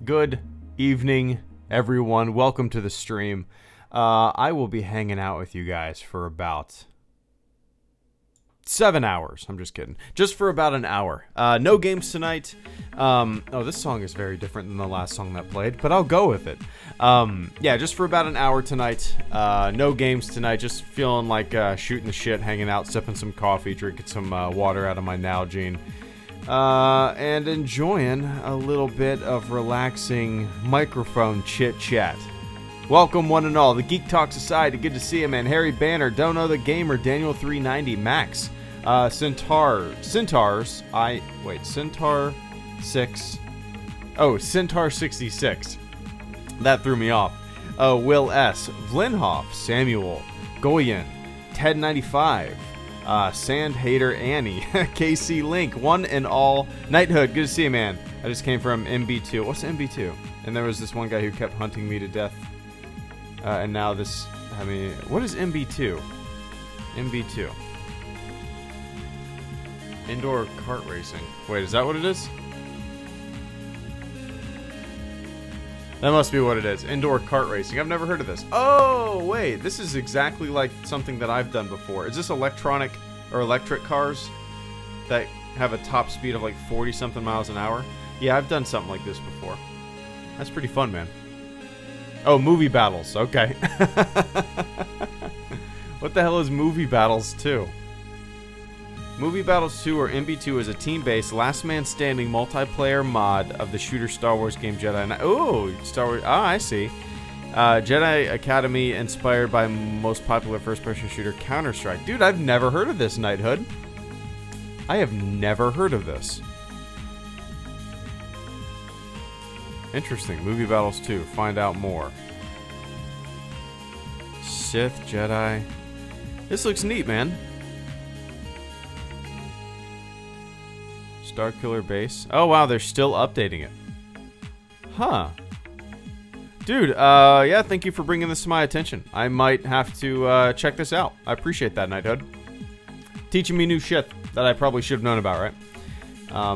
Good evening, everyone. Welcome to the stream. I will be hanging out with you guys for about 7 hours. I'm just kidding. Just for about an hour. No games tonight. Oh, this song is very different than the last song that played, but I'll go with it. Yeah, just for about an hour tonight. No games tonight. Just feeling like shooting the shit, hanging out, sipping some coffee, drinking some water out of my Nalgene. And enjoying a little bit of relaxing microphone chit-chat. Welcome, one and all. The Geek Talk Society. Good to see you, man. Harry Banner, Dono the Gamer, Daniel390, Max, Centaur 6. Oh, Centaur 66. That threw me off. Will S, Vlinhoff, Samuel, Goyen, Ted95, Sand Hater Annie, KC Link, one and all. Knighthood, good to see you, man. I just came from MB2. What's MB2? And there was this one guy who kept hunting me to death. And now this, I mean, what is MB2? MB2. Indoor kart racing. Wait, is that what it is? That must be what it is. Indoor kart racing. I've never heard of this. Oh, wait. This is exactly like something that I've done before. Is this electronic or electric cars that have a top speed of like 40-something miles an hour? Yeah, I've done something like this before. That's pretty fun, man. Oh, movie battles. Okay. What the hell is movie battles 2? Movie Battles 2, or MB2, is a team-based, last-man-standing multiplayer mod of the shooter Star Wars game Jedi Knight. Oh, Star Wars. Ah, I see. Jedi Academy, inspired by most popular first-person shooter Counter-Strike. Dude, I've never heard of this, Knighthood. I have never heard of this. Interesting. Movie Battles 2. Find out more. Sith, Jedi. This looks neat, man. Starkiller Base. Oh, wow, they're still updating it. Huh. Dude, yeah, thank you for bringing this to my attention. I might have to check this out. I appreciate that, Knighthood. Teaching me new shit that I probably should have known about, right?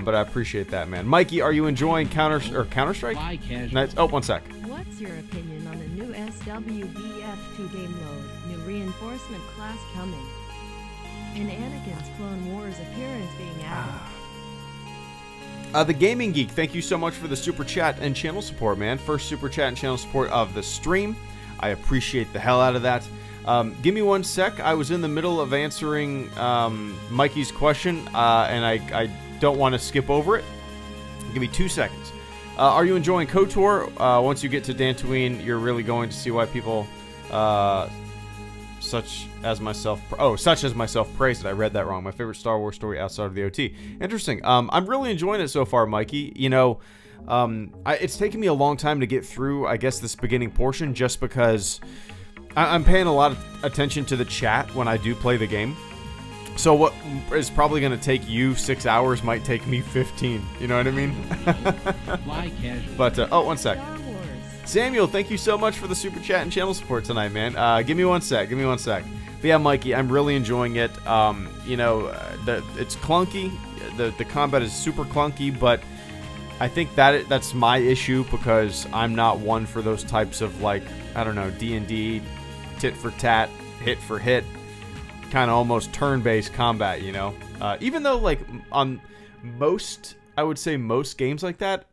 But I appreciate that, man. Mikey, are you enjoying Counter-Strike? Why casual? Nice. Oh, one sec. What What's your opinion on the new SWTOR game mode, new reinforcement class coming, and Anakin's Clone Wars appearance being added? The Gaming Geek, thank you so much for the super chat and channel support, man. First super chat and channel support of the stream. I appreciate the hell out of that. Give me one sec. I was in the middle of answering Mikey's question, and I don't want to skip over it. Give me 2 seconds. Are you enjoying KOTOR? Once you get to Dantooine, you're really going to see why people such as myself praise it. I read that wrong. My favorite Star Wars story outside of the OT. Interesting. I'm really enjoying it so far, Mikey. You know, it's taken me a long time to get through, I guess, this beginning portion, just because I'm paying a lot of attention to the chat when I do play the game. So what is probably going to take you 6 hours might take me 15. You know what I mean? But, oh, one sec. Samuel, thank you so much for the super chat and channel support tonight, man. Give me one sec. Give me one sec. But yeah, Mikey, I'm really enjoying it. You know, it's clunky. The combat is super clunky, but I think that's my issue, because I'm not one for those types of, like, I don't know, D&D, tit for tat, hit for hit, kind of almost turn-based combat, you know? Even though, like, on most, I would say most games like that,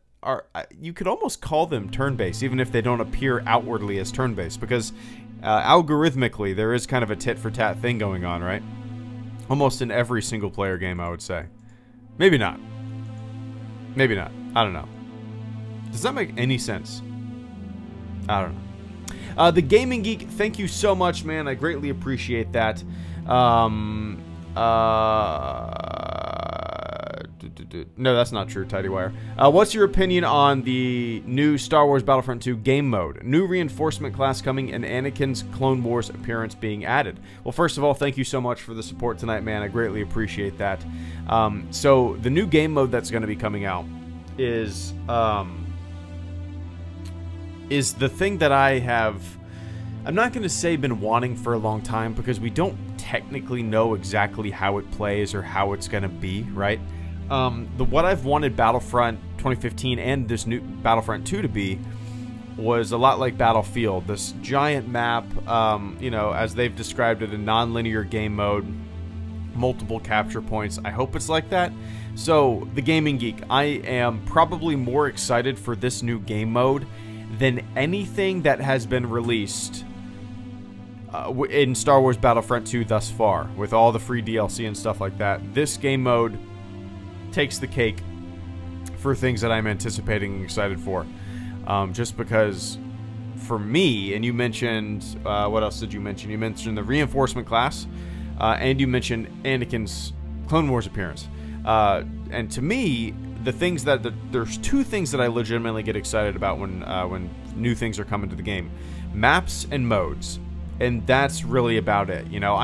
you could almost call them turn-based, even if they don't appear outwardly as turn-based, because algorithmically there is kind of a tit-for-tat thing going on, right? Almost in every single-player game, I would say. Maybe not. Maybe not. I don't know. Does that make any sense? I don't know. The Gaming Geek, thank you so much, man. I greatly appreciate that. No, that's not true, Tidywire. What's your opinion on the new Star Wars Battlefront 2 game mode? New reinforcement class coming and Anakin's Clone Wars appearance being added. Well, first of all, thank you so much for the support tonight, man. I greatly appreciate that. So the new game mode that's going to be coming out is the thing that I'm not going to say been wanting for a long time, because we don't technically know exactly how it plays or how it's going to be, right? What I've wanted Battlefront 2015 and this new Battlefront 2 to be was a lot like Battlefield. This giant map, you know, as they've described it, a non-linear game mode, multiple capture points. I hope it's like that. So, the Gaming Geek, I am probably more excited for this new game mode than anything that has been released in Star Wars Battlefront 2 thus far, with all the free DLC and stuff like that. This game mode takes the cake for things that I'm anticipating and excited for. Just because, for me, and you mentioned, what else did you mention? You mentioned the reinforcement class, and you mentioned Anakin's Clone Wars appearance. And to me, there's two things that I legitimately get excited about when new things are coming to the game: maps and modes. And that's really about it. You know,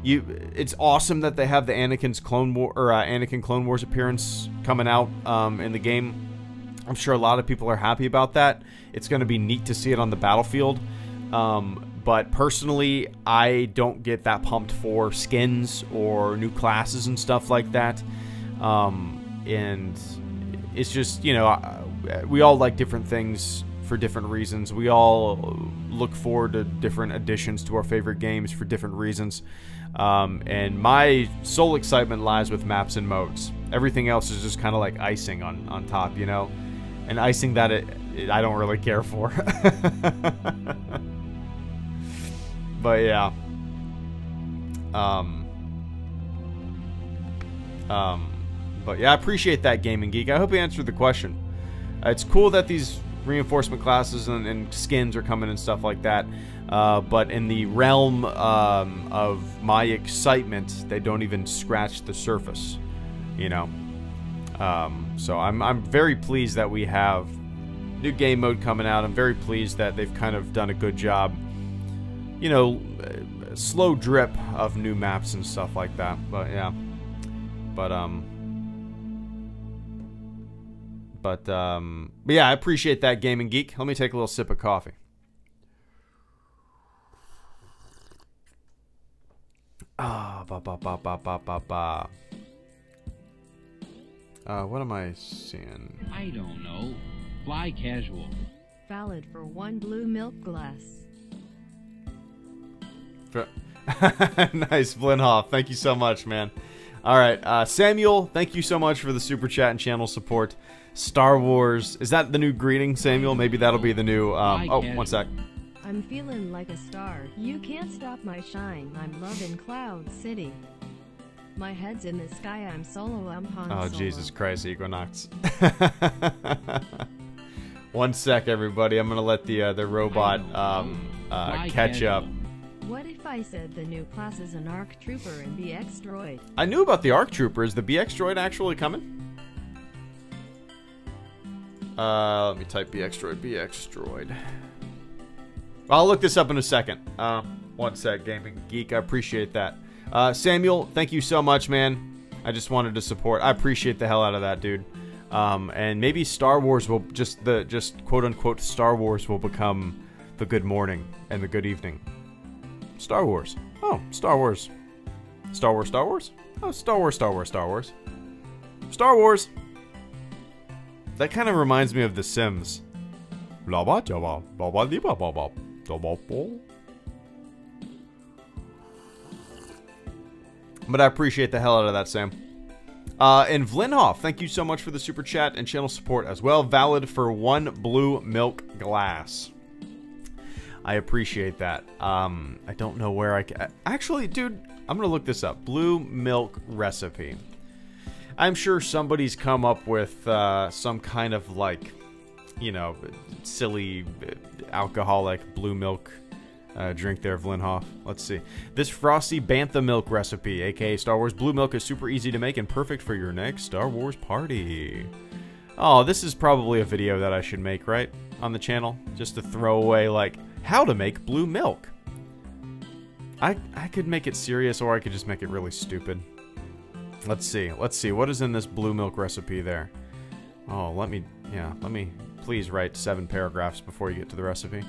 it's awesome that they have the Anakin Clone Wars appearance coming out in the game. I'm sure a lot of people are happy about that. It's going to be neat to see it on the battlefield. But personally, I don't get that pumped for skins or new classes and stuff like that. And it's just, you know, we all like different things for different reasons. We all look forward to different additions to our favorite games for different reasons. And my sole excitement lies with maps and modes. Everything else is just kind of like icing on top, you know? And icing that I don't really care for. But yeah. But yeah, I appreciate that, Gaming Geek. I hope you answered the question. It's cool that these reinforcement classes and skins are coming and stuff like that. But in the realm of my excitement, they don't even scratch the surface, you know. So I'm very pleased that we have new game mode coming out. I'm very pleased that they've kind of done a good job, you know, slow drip of new maps and stuff like that. But yeah, but yeah, I appreciate that, Gaming Geek. Let me take a little sip of coffee. What am I seeing? I don't know. Fly casual. Valid for 1 blue milk glass. Nice, Blinhoff. Thank you so much, man. All right, Samuel, thank you so much for the super chat and channel support. Star Wars, is that the new greeting, Samuel? Maybe that'll be the new, oh, one sec. I'm feeling like a star. You can't stop my shine. I'm loving Cloud City. My head's in the sky. I'm solo. I'm Han Solo. Oh, Jesus Christ, Equinox. One sec, everybody. I'm gonna let the robot catch up. What if I said the new class is an ARC Trooper and BX Droid? I knew about the ARC Trooper. Is the BX Droid actually coming? Let me type BX Droid. I'll look this up in a second. One sec, Gaming Geek. I appreciate that. Samuel, thank you so much, man. I just wanted to support. I appreciate the hell out of that, dude. And maybe Star Wars will just quote unquote Star Wars will become the good morning and the good evening. Star Wars. Oh, Star Wars. Star Wars, Star Wars? Oh, Star Wars, Star Wars, Star Wars. Star Wars. That kind of reminds me of The Sims. But I appreciate the hell out of that, Sam. And Vlinhoff, thank you so much for the super chat and channel support as well. Valid for 1 blue milk glass. I appreciate that. I don't know where I can... Actually, dude, I'm going to look this up. Blue milk recipe. I'm sure somebody's come up with some kind of, like, you know, silly alcoholic blue milk drink there, Vlinhoff. Let's see. This frosty bantha milk recipe, aka Star Wars blue milk, is super easy to make and perfect for your next Star Wars party. Oh, this is probably a video that I should make, right? On the channel? Just to throw away, like, how to make blue milk. I could make it serious, or I could just make it really stupid. Let's see. Let's see. What is in this blue milk recipe there? Oh, let me please write 7 paragraphs before you get to the recipe.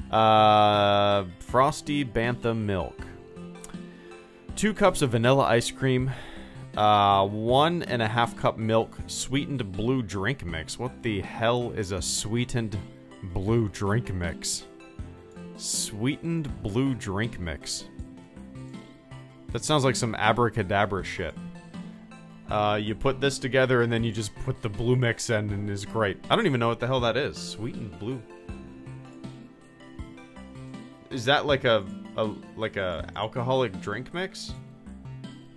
Frosty bantha milk. 2 cups of vanilla ice cream. 1.5 cup milk. Sweetened blue drink mix. What the hell is a sweetened blue drink mix? Sweetened blue drink mix. That sounds like some abracadabra shit. You put this together and then you just put the blue mix in and it's great. I don't even know what the hell that is. Sweetened blue. Is that like a alcoholic drink mix?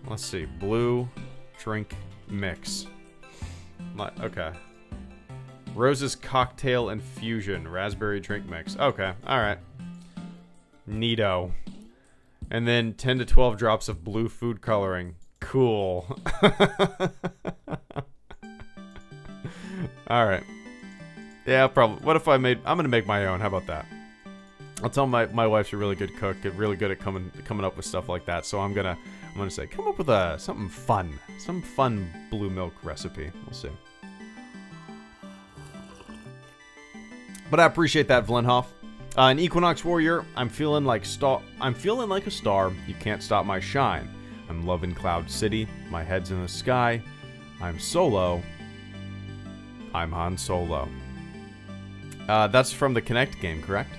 Let's see. Blue drink mix. Okay. Rose's cocktail infusion. Raspberry drink mix. Okay. Alright. Neato. And then 10 to 12 drops of blue food coloring. Cool. Alright. Yeah, probably. What if I'm gonna make my own. How about that? I'll tell my wife's a really good cook, really good at coming up with stuff like that. So I'm gonna say, come up with something fun, some fun blue milk recipe. We'll see. But I appreciate that, Vlinhoff. An Equinox Warrior. I'm feeling like a star. You can't stop my shine. I'm loving Cloud City. My head's in the sky. I'm solo. I'm Han Solo. That's from the Kinect game, correct?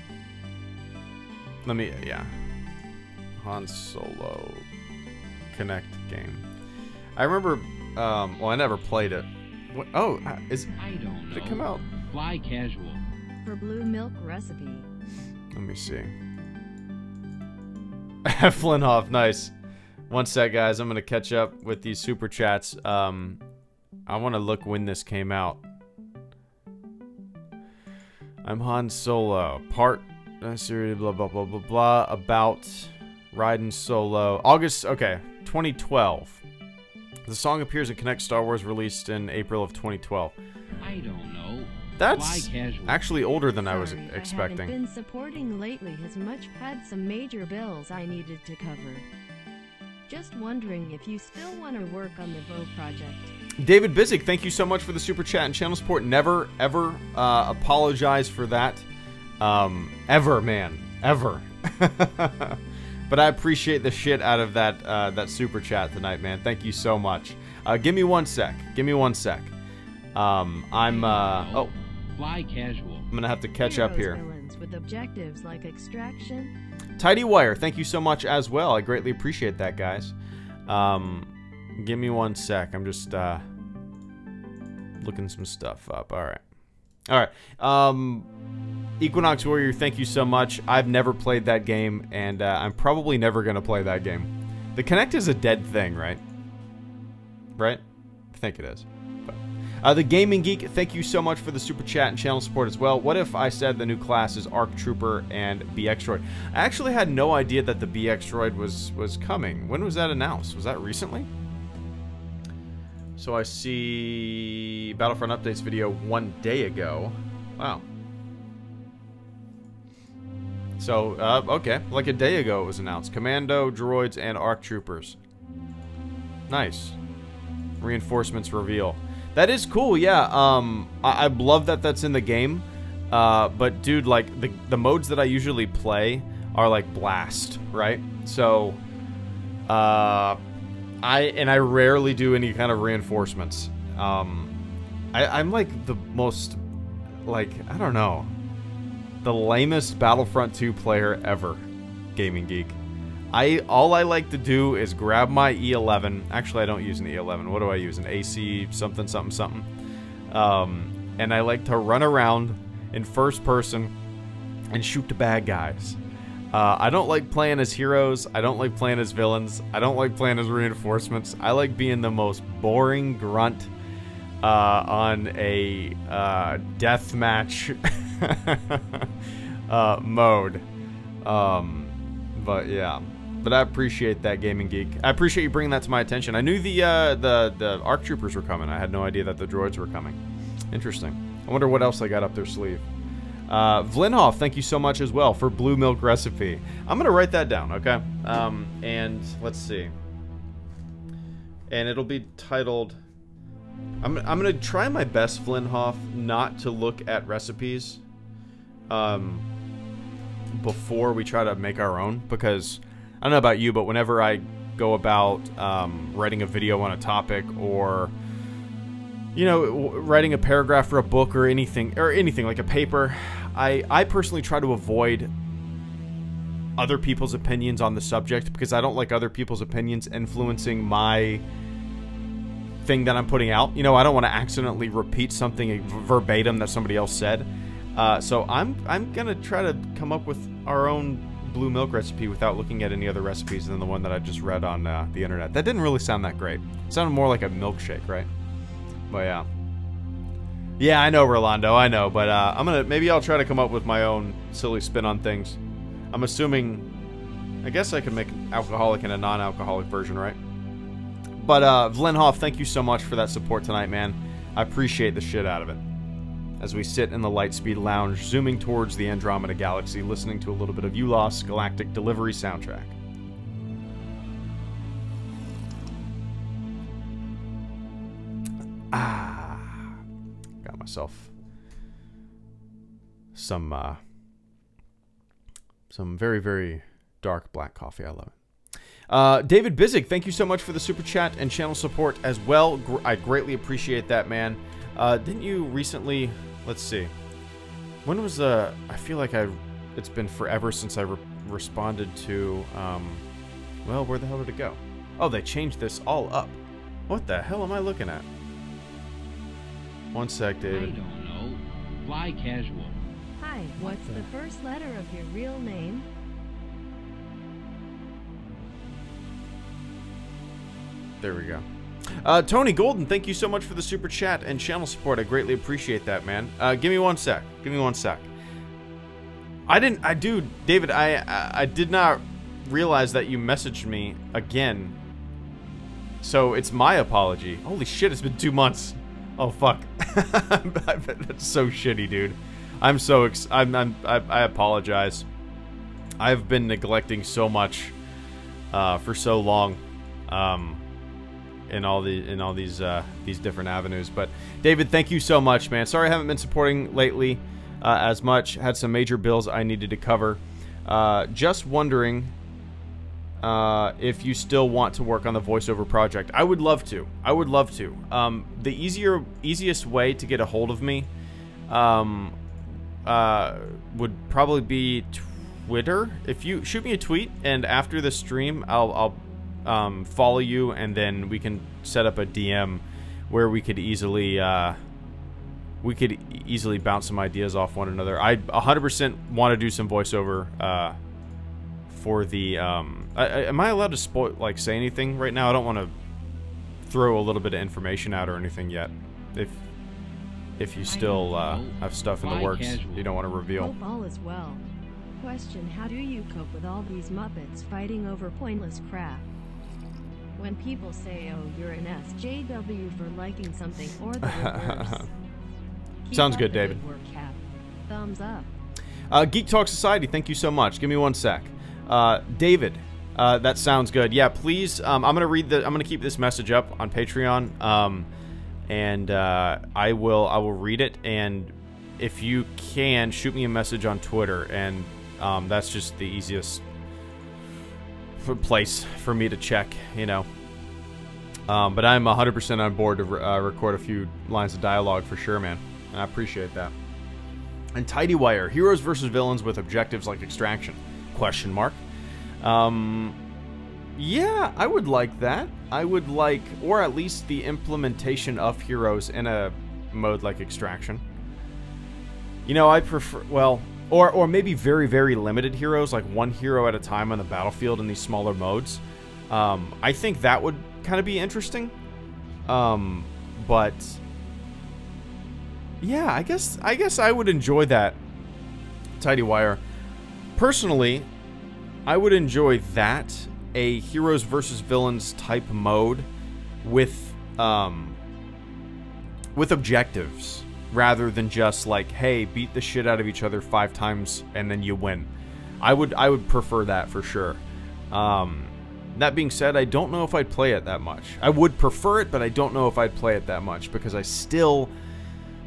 Yeah. Han Solo Kinect game. I remember, well, I never played it. What? Oh, I don't know. Did it come out? Fly casual. For blue milk recipe. Let me see. Flinhoff, nice. One sec, guys. I'm gonna catch up with these super chats. I want to look when this came out. I'm Han Solo. Part series blah blah blah blah blah about riding solo. August. Okay, 2012. The song appears in Kinect Star Wars, released in April of 2012. I don't know. That's actually older than I was expecting. I haven't been supporting lately. Had some major bills I needed to cover. Just wondering if you still want to work on the VO project. David Bizik, thank you so much for the super chat and channel support. Never, ever apologize for that. Ever, man. Ever. But I appreciate the shit out of that super chat tonight, man. Thank you so much. Give me one sec. Give me one sec. Oh. Fly casual. gonna have to catch up here. Villains with objectives like extraction. Tidy Wire, thank you so much as well. I greatly appreciate that, guys. Give me one sec. I'm just looking some stuff up. All right. Equinox Warrior, thank you so much. I've never played that game, and I'm probably never gonna play that game. The Kinect is a dead thing, right? Right? I think it is. But, the Gaming Geek, thank you so much for the super chat and channel support as well. What if I said the new class is Arc Trooper and BX Droid? I actually had no idea that the BX Droid was coming. When was that announced? Was that recently? So I see Battlefront Updates video 1 day ago. Wow. So, okay. Like a day ago it was announced. Commando, droids, and ARC troopers. Nice. Reinforcements reveal. That is cool, yeah. I love that that's in the game. But, dude, like, the modes that I usually play are, like, Blast, right? So, I rarely do any kind of reinforcements. I'm, like, the most, like, I don't know. The lamest Battlefront 2 player ever, Gaming Geek. All I like to do is grab my E11. Actually, I don't use an E11. What do I use? An AC something something something. And I like to run around in first person and shoot the bad guys. I don't like playing as heroes. I don't like playing as villains. I don't like playing as reinforcements. I like being the most boring grunt on a deathmatch mode. But yeah. But I appreciate that, Gaming Geek. I appreciate you bringing that to my attention. I knew the ARC Troopers were coming. I had no idea that the droids were coming. Interesting. I wonder what else they got up their sleeve. Vlinhoff, thank you so much as well for Blue Milk Recipe. I'm going to write that down, okay? And let's see. And it'll be titled... I'm going to try my best, Vlinhoff, not to look at recipes before we try to make our own, because... I don't know about you, but whenever I go about writing a video on a topic, or you know, writing a paragraph for a book or anything like a paper, I personally try to avoid other people's opinions on the subject, because I don't like other people's opinions influencing my thing that I'm putting out. You know, I don't want to accidentally repeat something verbatim that somebody else said. So I'm gonna try to come up with our own blue milk recipe without looking at any other recipes than the one that I just read on the internet. That didn't really sound that great. It sounded more like a milkshake, right? But yeah. Yeah, I know, Rolando, I know, but maybe I'll try to come up with my own silly spin on things. I'm assuming, I guess I could make an alcoholic and a non-alcoholic version, right? But Vlinhoff, thank you so much for that support tonight, man. I appreciate the shit out of it. As we sit in the Lightspeed Lounge, zooming towards the Andromeda Galaxy, listening to a little bit of ULOS Galactic Delivery soundtrack. Got myself some very, very dark black coffee. I love it. David Bizig, thank you so much for the super chat and channel support as well. I greatly appreciate that, man. Didn't you recently... Let's see. When was I feel like it's been forever since I responded to, well, where the hell did it go? Oh, they changed this all up. What the hell am I looking at? One sec, David. I don't know. Fly casual. Hi, what's the first letter of your real name? There we go. Tony Golden, thank you so much for the super chat and channel support. I greatly appreciate that, man. Give me one sec. Give me one sec. David, I did not realize that you messaged me again. So it's my apology. Holy shit, it's been 2 months. Oh, fuck. That's so shitty, dude. I'm so I apologize. I've been neglecting so much for so long. In all these different avenues. But David, thank you so much, man. Sorry I haven't been supporting lately as much. Had some major bills I needed to cover. Just wondering if you still want to work on the voiceover project. I would love to. I would love to. The easiest way to get a hold of me would probably be Twitter. If you shoot me a tweet, and after the stream, I'll follow you, and then we can set up a DM where we could easily bounce some ideas off one another. I 100% want to do some voiceover for the. Am I allowed to say anything right now? I don't want to throw a little bit of information out or anything yet. If you still have stuff in the works you don't want to reveal. Hope all is well. Question: how do you cope with all these Muppets fighting over pointless crap? When people say, "Oh, you're an SJW for liking something," or the reverse. Sounds good, David. Good work, Cap. Thumbs up. Geek Talk Society, thank you so much. Give me one sec. David, that sounds good. Yeah, please. I'm gonna keep this message up on Patreon. And I will read it. And if you can, shoot me a message on Twitter. And that's just the easiest place for me to check, you know. But I'm 100% on board to record a few lines of dialogue for sure, man. And I appreciate that. And Tidy Wire, heroes versus villains with objectives like extraction? Question mark. Yeah, I would like that. I would like, or at least the implementation of heroes in a mode like extraction. You know, I prefer, well, or maybe very, very limited heroes, like one hero at a time on the battlefield in these smaller modes. I think that would kind of be interesting. But yeah, I guess I would enjoy that, Tidy Wire. Personally, I would enjoy that, a heroes versus villains type mode with objectives, rather than just like, hey, beat the shit out of each other 5 times and then you win. I would prefer that for sure. That being said, I don't know if I'd play it that much. I would prefer it, but I don't know if I'd play it that much, because I still,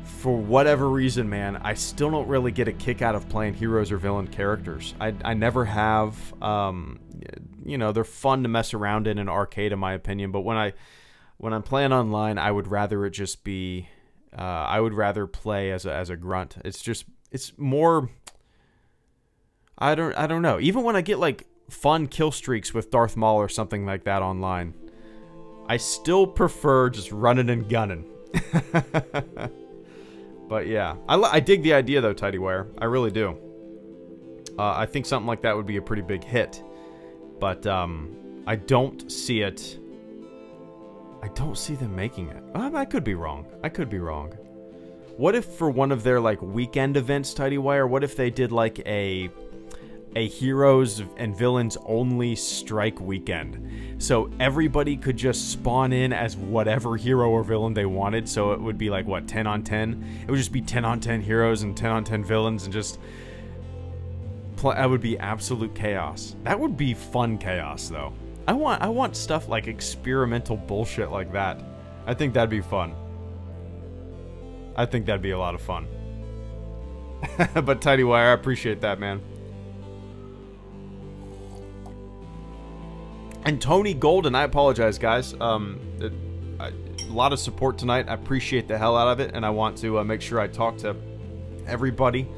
for whatever reason, man, I still don't really get a kick out of playing heroes or villain characters. I never have. You know, they're fun to mess around in an arcade, in my opinion. But when I'm playing online, I would rather it just be. I would rather play as a grunt. It's more. I don't know. Even when I get like fun kill streaks with Darth Maul or something like that online, I still prefer just running and gunning. But yeah, I dig the idea though, Tidy Wire. I really do. I think something like that would be a pretty big hit. But I don't see it. I don't see them making it. I could be wrong. I could be wrong. What if for one of their like weekend events, Tidy Wire, what if they did like a heroes and villains only strike weekend? So everybody could just spawn in as whatever hero or villain they wanted. So it would be like, what, 10 on 10? It would just be 10 on 10 heroes and 10 on 10 villains, and just that would be absolute chaos. That would be fun chaos, though. I want stuff like experimental bullshit like that. I think that'd be fun. I think that'd be a lot of fun. But Tidy Wire, I appreciate that, man. And Tony Golden, I apologize, guys. A lot of support tonight. I appreciate the hell out of it, and I want to make sure I talk to everybody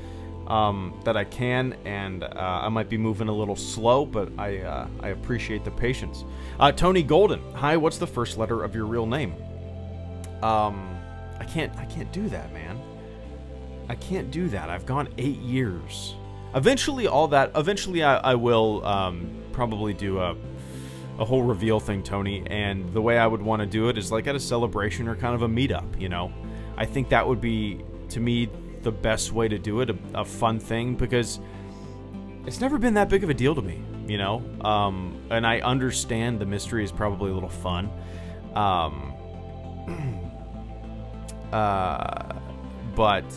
that I can, and I might be moving a little slow, but I appreciate the patience. Tony Golden, hi. What's the first letter of your real name? I can't do that, man. I can't do that. I've gone 8 years. Eventually, I will probably do a whole reveal thing, Tony. And the way I would want to do it is like at a celebration or kind of a meetup. You know, I think that would be, to me, the best way to do it, a fun thing, because it's never been that big of a deal to me, you know. And I understand the mystery is probably a little fun, but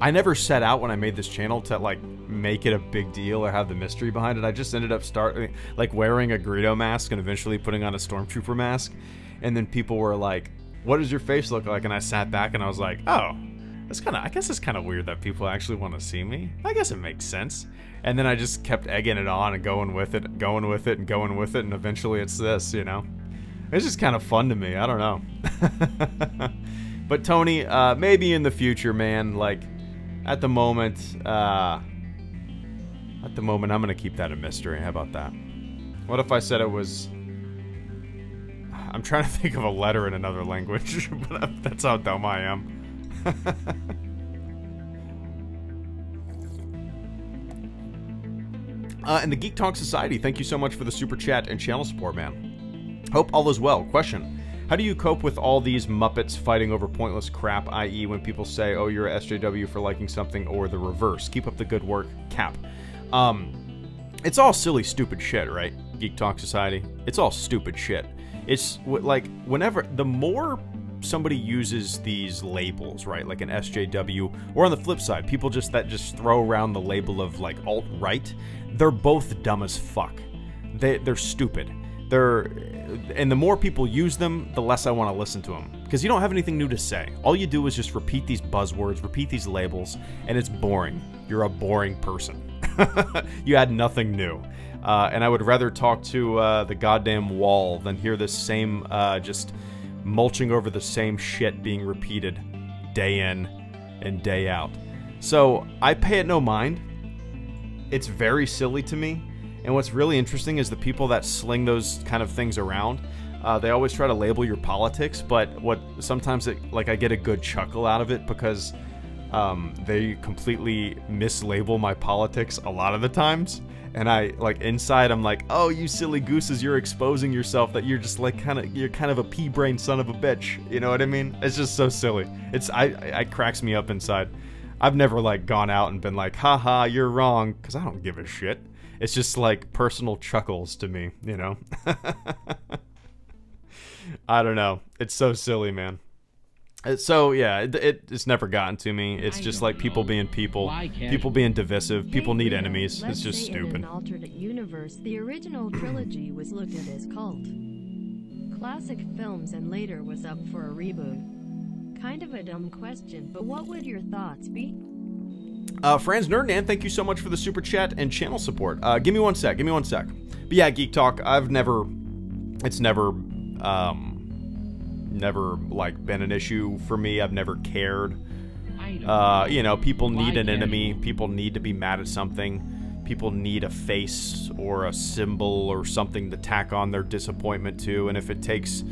I never set out when I made this channel to like make it a big deal or have the mystery behind it. I just ended up wearing a Greedo mask and eventually putting on a Stormtrooper mask, and then people were like, "What does your face look like?" And I sat back and I was like, "Oh, I guess it's kind of weird that people actually want to see me. I guess it makes sense." And then I just kept egging it on and going with it, and going with it, and going with it, and eventually it's this, you know? It's just kind of fun to me. I don't know. But Tony, maybe in the future, man, like, at the moment, I'm gonna keep that a mystery. How about that? What if I said it was... I'm trying to think of a letter in another language, but that's how dumb I am. And the Geek Talk Society, thank you so much for the super chat and channel support, man. Hope all is well. Question: how do you cope with all these Muppets fighting over pointless crap, i.e. when people say, oh, you're a SJW for liking something, or the reverse? Keep up the good work, Cap. It's all silly, stupid shit, right? Geek Talk Society. It's all stupid shit. It's like, whenever, the more somebody uses these labels, right, like an SJW, or on the flip side, people that just throw around the label of like alt-right, they're both dumb as fuck. They're stupid. And the more people use them, the less I want to listen to them, because you don't have anything new to say. All you do is just repeat these buzzwords, repeat these labels, and it's boring. You're a boring person. You had nothing new. And I would rather talk to the goddamn wall than hear this same, just mulching over the same shit being repeated day in and day out. So I pay it no mind. It's very silly to me. And what's really interesting is the people that sling those kind of things around, they always try to label your politics, but sometimes I get a good chuckle out of it, because they completely mislabel my politics a lot of the times. And inside I'm like, oh, you silly gooses, you're exposing yourself, that you're just like you're kind of a pea-brained son of a bitch. You know what I mean? It's just so silly. It cracks me up inside. I've never gone out and been like, haha, you're wrong, because I don't give a shit. It's just like personal chuckles to me, you know? I don't know. It's so silly, man. So, yeah, it's never gotten to me. It's just like people being people being divisive, people need enemies. It's just stupid. In an alternate universe, the original trilogy was looked at as cult classic films and later was up for a reboot. Kind of a dumb question, but what would your thoughts be? Franz Nerdnan, thank you so much for the super chat and channel support. Give me one sec. But yeah, Geek Talk, it's never been an issue for me. I've never cared. You know, people need an enemy. People need to be mad at something. People need a face or a symbol or something to tack on their disappointment to. And if it takes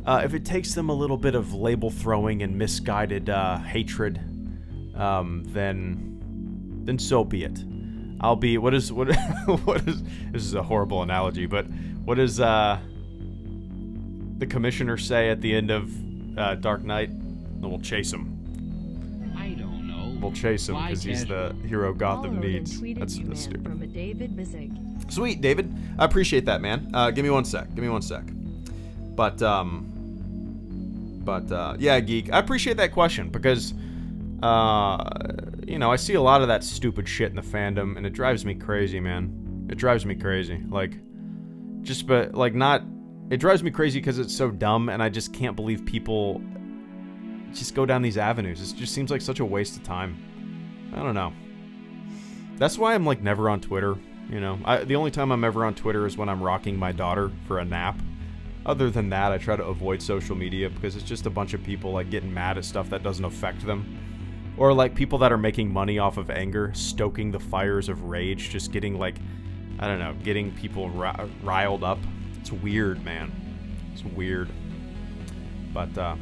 them a little bit of label throwing and misguided hatred, then so be it. What is this is a horrible analogy, but what does the commissioner say at the end of Dark Knight? We'll chase him. I don't know. We'll chase him because he's the hero Gotham needs. That's stupid. From a David Bizig. Sweet, David. I appreciate that, man. Give me one sec. But yeah, Geek, I appreciate that question, because you know, I see a lot of that stupid shit in the fandom, and it drives me crazy, man. It drives me crazy. It drives me crazy because it's so dumb, and I just can't believe people just go down these avenues. It just seems like such a waste of time. I don't know. That's why I'm never on Twitter. You know, the only time I'm ever on Twitter is when I'm rocking my daughter for a nap. Other than that, I try to avoid social media because it's just a bunch of people getting mad at stuff that doesn't affect them. Or people that are making money off of anger, stoking the fires of rage, just getting I don't know, getting people riled up. It's weird, man. It's weird. But, alright.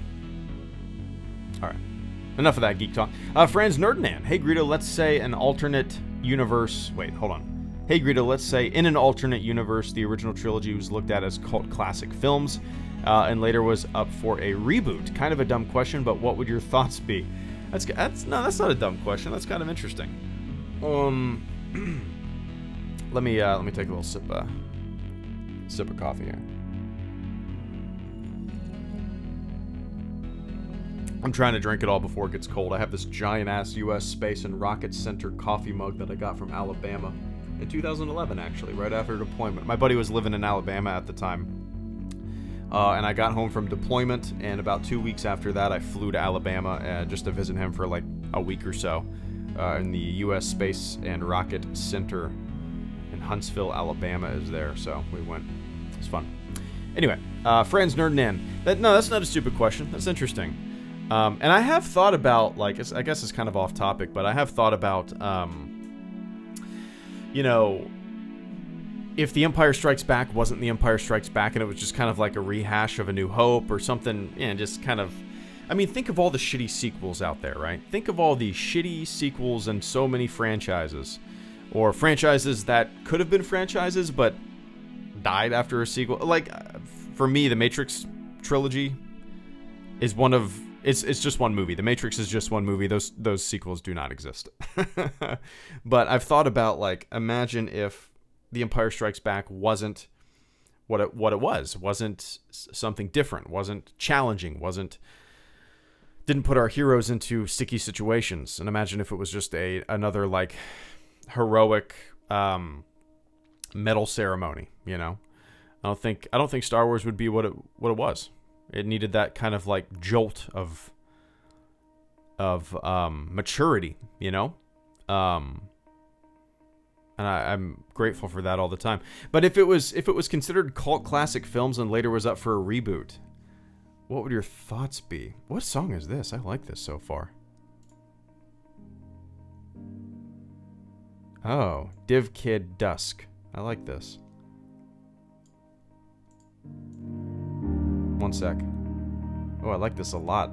Enough of that geek talk. Franz Nerdnan. Hey, Greedo, let's say an alternate universe... Wait, hold on. Hey, Greedo, let's say in an alternate universe, the original trilogy was looked at as cult classic films, and later was up for a reboot. Kind of a dumb question, but what would your thoughts be? That's not a dumb question. That's kind of interesting. Let me take a little sip of coffee here. I'm trying to drink it all before it gets cold. I have this giant-ass U.S. Space and Rocket Center coffee mug that I got from Alabama in 2011, actually, right after deployment. My buddy was living in Alabama at the time. And I got home from deployment, and about 2 weeks after that, I flew to Alabama just to visit him for a week or so in the U.S. Space and Rocket Center in Huntsville, Alabama is there, so we went. It's fun. Anyway, Franz Nerdnan. No, that's not a stupid question. That's interesting. And I have thought about, like, I guess it's kind of off topic, but I have thought about, you know, if The Empire Strikes Back wasn't The Empire Strikes Back and it was just kind of like a rehash of A New Hope or something, and just kind of, I mean, think of all the shitty sequels out there, right? Think of all the shitty sequels and so many franchises. Or franchises that could have been franchises, but died after a sequel. Like, for me, the Matrix trilogy is one of... It's just one movie. The Matrix is just one movie. Those sequels do not exist. But I've thought about, like, imagine if The Empire Strikes Back wasn't what it was. Wasn't something different. Wasn't challenging. Didn't put our heroes into sticky situations. And imagine if it was just another, like, heroic medal ceremony, you know? I don't think Star Wars would be what it was. It needed that kind of like jolt of maturity, you know? And I'm grateful for that all the time. But if it was considered cult classic films and later was up for a reboot, what would your thoughts be? What song is this? I like this so far. Oh, Div Kid Dusk. I like this. One sec. Oh, I like this a lot.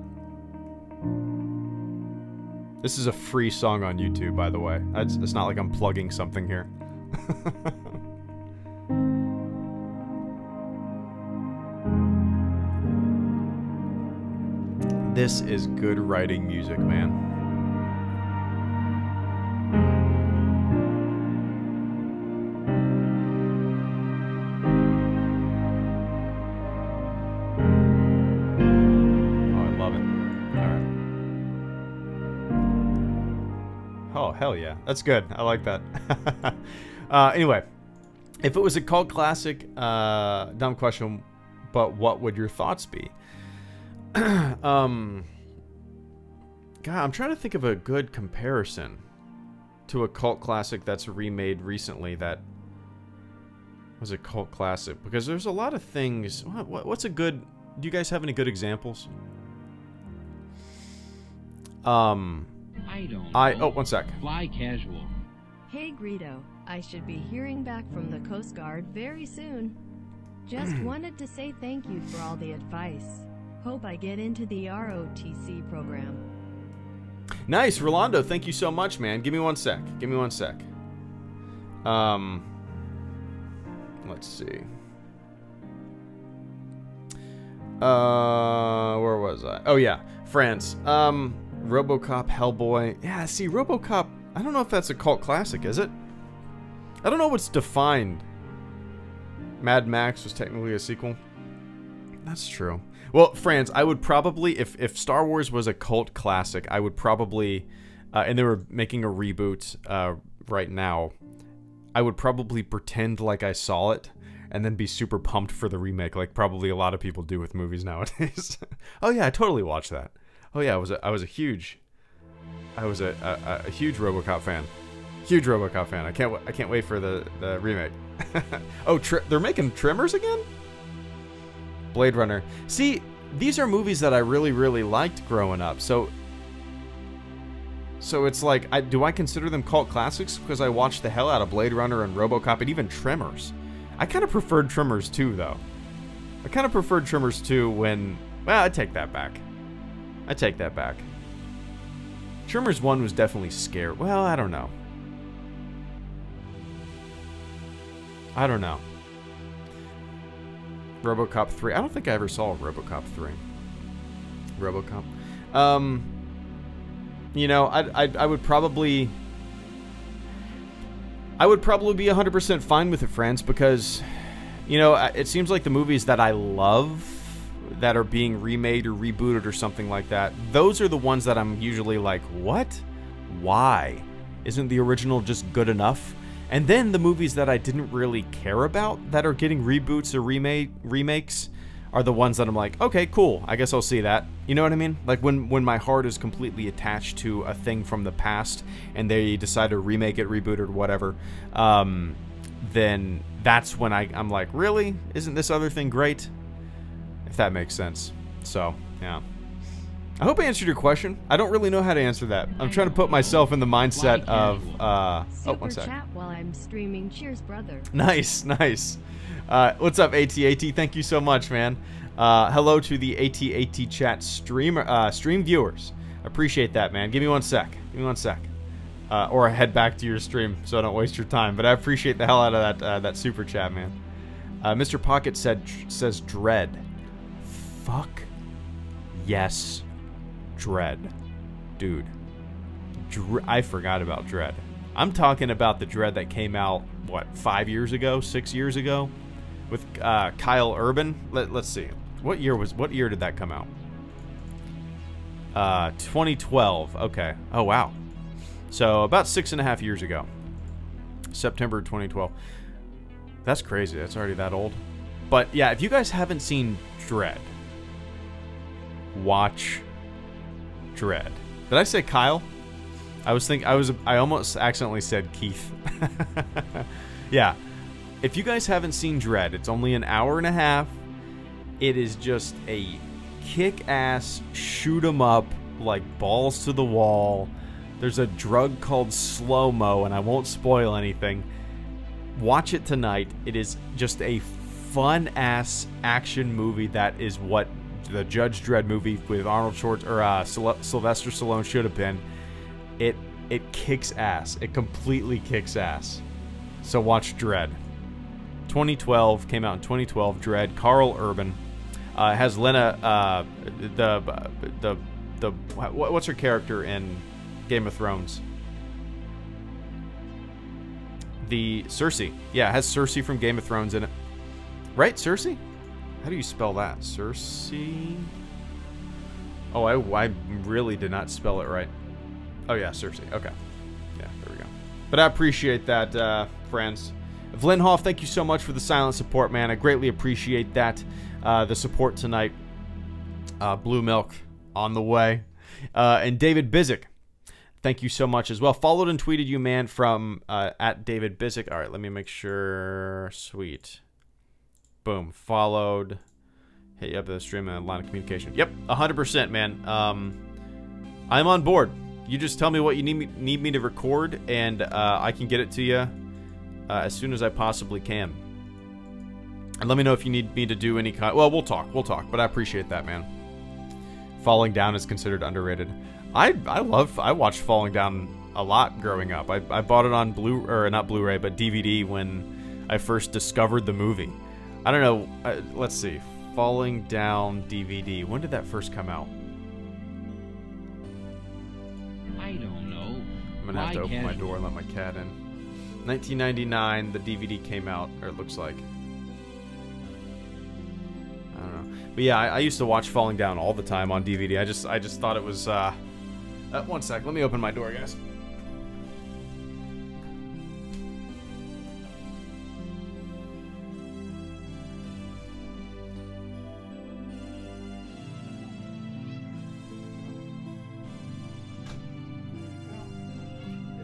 This is a free song on YouTube, by the way. It's not like I'm plugging something here. This is good writing music, man. Hell yeah. That's good. I like that. Anyway, if it was a cult classic, dumb question, but what would your thoughts be? God, I'm trying to think of a good comparison to a cult classic that's remade recently that was a cult classic. Because there's a lot of things. What's a good... Do you guys have any good examples? I don't know. Oh, one sec. Fly casual. Hey Greedo, I should be hearing back from the Coast Guard very soon. Just wanted to say thank you for all the advice. Hope I get into the ROTC program. Nice, Rolando. Thank you so much, man. Give me one sec. Give me one sec. Let's see. Where was I? Oh yeah, France. RoboCop, Hellboy. Yeah, see, RoboCop, I don't know if that's a cult classic, is it? I don't know what's defined. Mad Max was technically a sequel. That's true. Well, Franz, I would probably, if Star Wars was a cult classic, I would probably, and they were making a reboot right now, I would probably pretend like I saw it and then be super pumped for the remake, like probably a lot of people do with movies nowadays. Oh yeah, I totally watched that. Oh yeah, I was a huge RoboCop fan. Huge RoboCop fan. I can't wait for the remake. Oh, they're making Tremors again? Blade Runner. See, these are movies that I really liked growing up. So it's like, do I consider them cult classics because I watched the hell out of Blade Runner and RoboCop and even Tremors? I kind of preferred Tremors 2 though. I kind of preferred Tremors 2 when, well, I take that back. I take that back. Tremors 1 was definitely scary. Well, I don't know. I don't know. RoboCop 3. I don't think I ever saw RoboCop 3. RoboCop. You know, I would probably... I would probably be 100% fine with it, friends, because, you know, it seems like the movies that I love that are being remade or rebooted or something like that, those are the ones that I'm usually like, what? Why? Isn't the original just good enough? And then the movies that I didn't really care about that are getting reboots or remakes are the ones that I'm like, okay, cool, I guess I'll see that. You know what I mean? Like when my heart is completely attached to a thing from the past and they decide to remake it, reboot it, or whatever, then that's when I'm like, really? Isn't this other thing great? If that makes sense. So, yeah. I hope I answered your question. I don't really know how to answer that. I'm trying to put myself in the mindset of, oh, one sec. Super chat while I'm streaming. Cheers, brother. Nice, nice. What's up, AT? Thank you so much, man. Hello to the AT chat stream viewers. Appreciate that, man. Give me 1 sec. Give me 1 sec. Or head back to your stream so I don't waste your time. But I appreciate the hell out of that super chat, man. Mr. Pocket says Dread. Fuck. Yes. Dread. Dude. I forgot about Dread. I'm talking about the Dread that came out, what, 5 years ago? 6 years ago? With Kyle Urban? Let's see. What year did that come out? 2012. Okay. Oh, wow. So, about 6.5 years ago. September 2012. That's crazy. That's already that old. But, yeah, if you guys haven't seen Dread, watch Dread. Did I say Kyle? I almost accidentally said Keith. Yeah. If you guys haven't seen Dread, it's only an hour and a half. It is just a kick-ass, shoot 'em up, like balls to the wall. There's a drug called slow-mo, and I won't spoil anything. Watch it tonight. It is just a fun-ass action movie that is what the Judge Dredd movie with Arnold Schwarzenegger, Sylvester Stallone should have been. It kicks ass. It completely kicks ass. So watch Dredd. 2012, came out in 2012. Dredd, Carl Urban. It has Lena, what's her character in Game of Thrones? The Cersei. Yeah, it has Cersei from Game of Thrones in it. Right, Cersei? How do you spell that? Cersei? Oh, I really did not spell it right. Oh, yeah, Cersei. Okay. Yeah, there we go. But I appreciate that, friends. Vlinhoff, thank you so much for the silent support, man. I greatly appreciate that. The support tonight. Blue Milk on the way. And David Bizik, thank you so much as well. Followed and tweeted you, man, from at David Bizik. All right, let me make sure. Sweet. Boom. Followed. Hit you up at the stream and line of communication. Yep, 100%, man. I'm on board. You just tell me what you need me to record, and I can get it to you as soon as I possibly can. And let me know if you need me to do any kind. Well, we'll talk, but I appreciate that, man. Falling Down is considered underrated. I watched Falling Down a lot growing up. I bought it on not Blu-ray, but DVD when I first discovered the movie. I don't know. Let's see. Falling Down DVD. When did that first come out? I don't know. I'm gonna have to open my door and let my cat in. 1999, the DVD came out, or it looks like. I don't know. But yeah, I used to watch Falling Down all the time on DVD. I just thought it was, 1 sec, let me open my door, guys.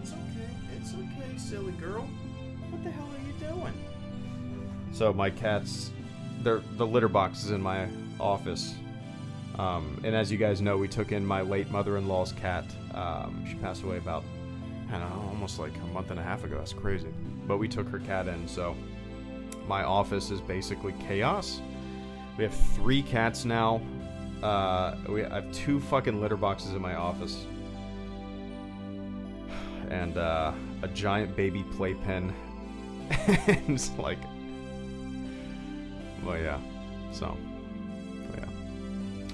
It's okay, silly girl. What the hell are you doing? So my cats, the litter box is in my office. And as you guys know, we took in my late mother-in-law's cat. She passed away about, I don't know, almost like a month and a half ago. That's crazy. But we took her cat in, so my office is basically chaos. We have 3 cats now. I have 2 fucking litter boxes in my office. And a giant baby playpen. And it's like, well, yeah. So, yeah.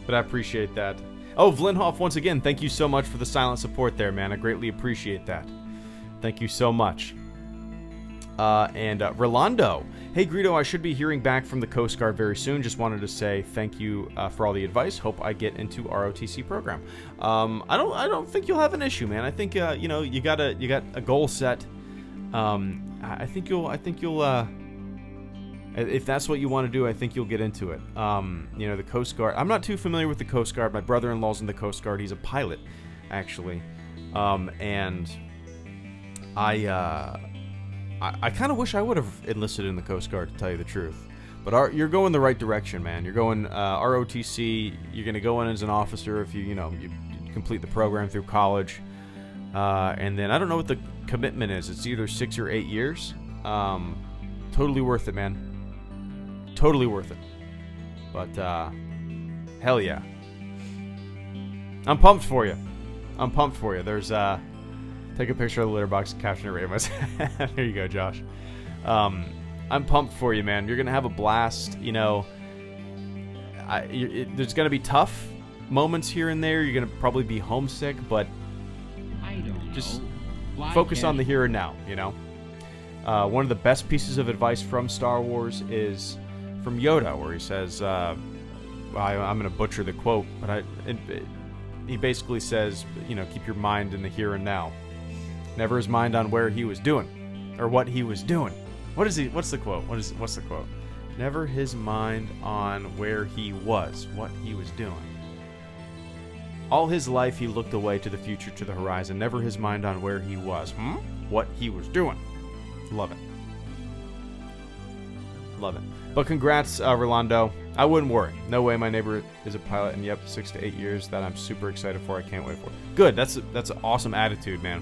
But I appreciate that. Oh, Vlinhoff, once again, thank you so much for the silent support there, man. I greatly appreciate that. Thank you so much. And Rolando. Hey, Greedo, I should be hearing back from the Coast Guard very soon. Just wanted to say thank you for all the advice. Hope I get into ROTC program. I don't think you'll have an issue, man. I think you know, you got a goal set. I think you'll if that's what you want to do, I think you'll get into it. You know, the Coast Guard. I'm not too familiar with the Coast Guard. My brother-in-law's in the Coast Guard. He's a pilot, actually. And I kind of wish I would have enlisted in the Coast Guard, to tell you the truth. But you're going the right direction, man. You're going ROTC. You're gonna go in as an officer if you complete the program through college, and then I don't know what the commitment is. It's either 6 or 8 years. Totally worth it, man. Totally worth it. But hell yeah, I'm pumped for you. I'm pumped for you. There's take a picture of the litter box and caption it right in my there you go, Josh. I'm pumped for you, man. You're gonna have a blast. You know, there's gonna be tough moments here and there. You're gonna probably be homesick, but just focus on the here and now. You know, one of the best pieces of advice from Star Wars is from Yoda, where he says, I'm gonna butcher the quote, but he basically says, you know, keep your mind in the here and now. Never his mind on where he was doing, or what he was doing. What's the quote? What's the quote? Never his mind on where he was, what he was doing. All his life he looked away to the future, to the horizon. Never his mind on where he was, what he was doing. Love it. Love it. But congrats, Rolando. I wouldn't worry. No way my neighbor is a pilot, and yep, 6 to 8 years that I'm super excited for. I can't wait for. Good. That's an awesome attitude, man.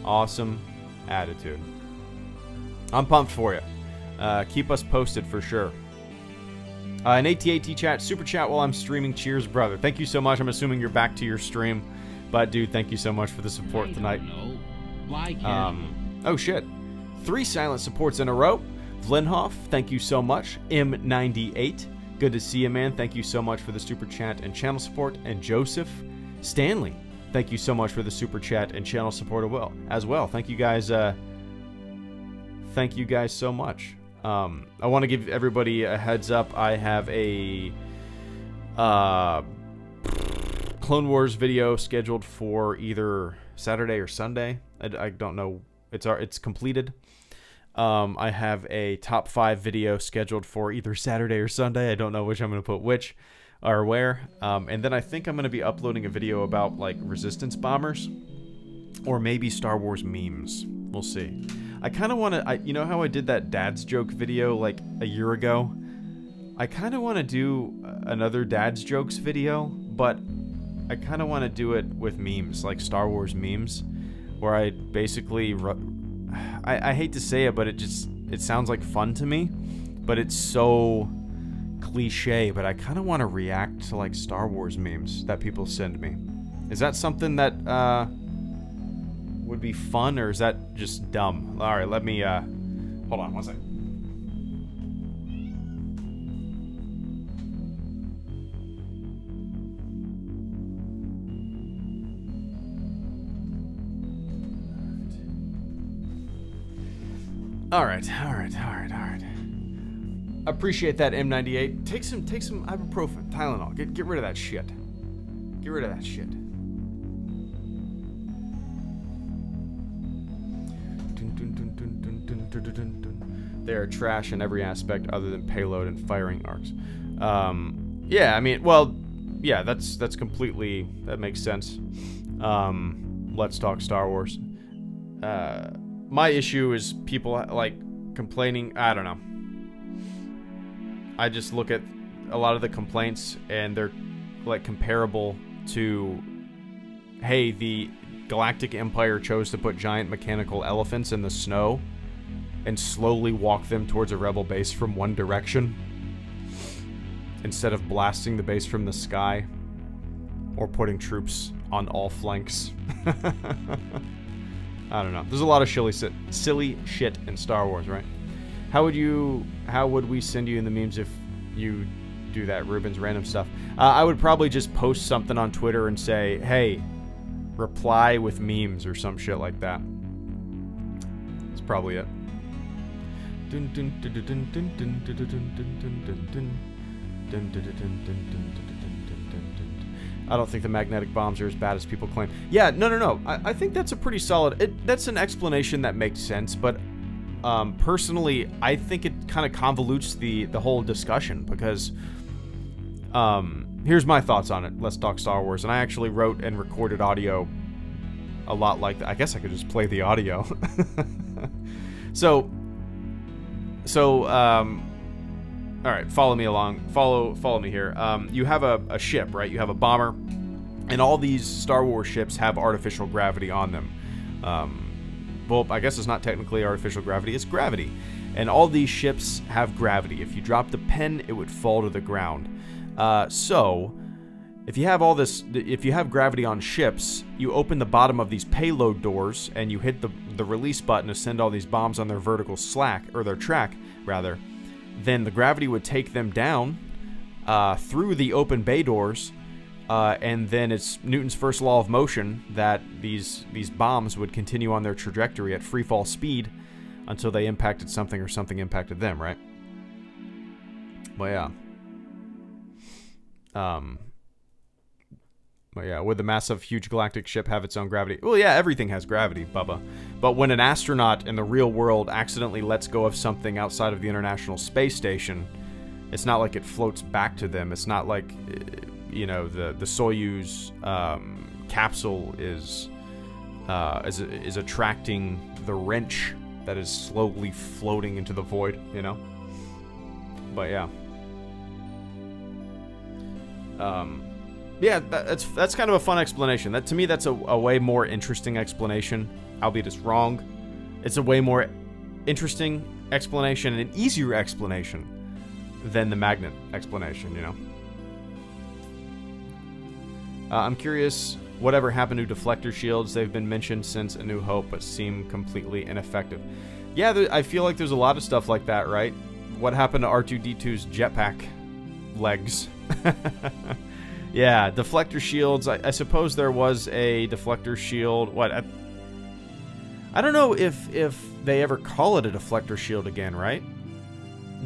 Awesome attitude. I'm pumped for you. Keep us posted for sure. An AT-AT chat, super chat while I'm streaming. Cheers, brother. Thank you so much. I'm assuming you're back to your stream. But, dude, thank you so much for the support tonight. Oh, shit. 3 silent supports in a row. Vlinhoff, thank you so much. M98, good to see you, man. Thank you so much for the super chat and channel support. And Joseph Stanley, thank you so much for the super chat and channel support as well. Thank you guys. Thank you guys so much. I want to give everybody a heads up. I have a Clone Wars video scheduled for either Saturday or Sunday. I don't know. It's completed. I have a top 5 video scheduled for either Saturday or Sunday. I don't know which I'm going to put which or where. And then I think I'm going to be uploading a video about like resistance bombers or maybe Star Wars memes. We'll see. I kind of want to, you know how I did that dad's joke video like a year ago? I kind of want to do another dad's jokes video, but I kind of want to do it with memes, like Star Wars memes, where I basically... I hate to say it, but it sounds like fun to me, but it's so cliche, but I kind of want to react to like Star Wars memes that people send me. Is that something that would be fun, or is that just dumb? Alright, let me hold on one second. All right. Appreciate that, M98. Take some ibuprofen, Tylenol. Get rid of that shit. Get rid of that shit. They are trash in every aspect other than payload and firing arcs. Yeah, I mean, well, yeah, that's completely, that makes sense. Let's talk Star Wars. My issue is people like complaining. I don't know. I just look at a lot of the complaints and they're like comparable to, hey, the Galactic Empire chose to put giant mechanical elephants in the snow and slowly walk them towards a rebel base from one direction instead of blasting the base from the sky or putting troops on all flanks. I don't know. There's a lot of silly shit in Star Wars, right? How would we send you in the memes if you do that, Ruben's random stuff? I would probably just post something on Twitter and say, hey, reply with memes or some shit like that. That's probably it. I don't think the magnetic bombs are as bad as people claim. Yeah, no. I think that's a pretty solid... that's an explanation that makes sense, but personally, I think it kind of convolutes the whole discussion, because here's my thoughts on it. Let's talk Star Wars. And I actually wrote and recorded audio a lot like that. I guess I could just play the audio. all right, follow me along. Follow me here. You have a ship, right? You have a bomber, and all these Star Wars ships have artificial gravity on them. Well, I guess it's not technically artificial gravity, it's gravity. And all these ships have gravity. If you drop the pen, it would fall to the ground. So, if you have if you have gravity on ships, you open the bottom of these payload doors, and you hit the release button to send all these bombs on their vertical their track, rather. Then the gravity would take them down through the open bay doors, and then it's Newton's first law of motion that these bombs would continue on their trajectory at free fall speed until they impacted something or something impacted them, right? Well, yeah. But yeah, would the massive, huge galactic ship have its own gravity? Well, yeah, everything has gravity, Bubba. But when an astronaut in the real world accidentally lets go of something outside of the International Space Station, it's not like it floats back to them. It's not like, you know, the Soyuz capsule is attracting the wrench that is slowly floating into the void, you know? But yeah. Yeah, that's kind of a fun explanation. To me, that's a way more interesting explanation, albeit it's wrong. It's a way more interesting explanation and an easier explanation than the magnet explanation, you know? I'm curious, whatever happened to deflector shields? They've been mentioned since A New Hope, but seem completely ineffective. Yeah, I feel like there's a lot of stuff like that, right? What happened to R2-D2's jetpack legs? Yeah, deflector shields. I suppose there was a deflector shield. What? I don't know if they ever call it a deflector shield again, right?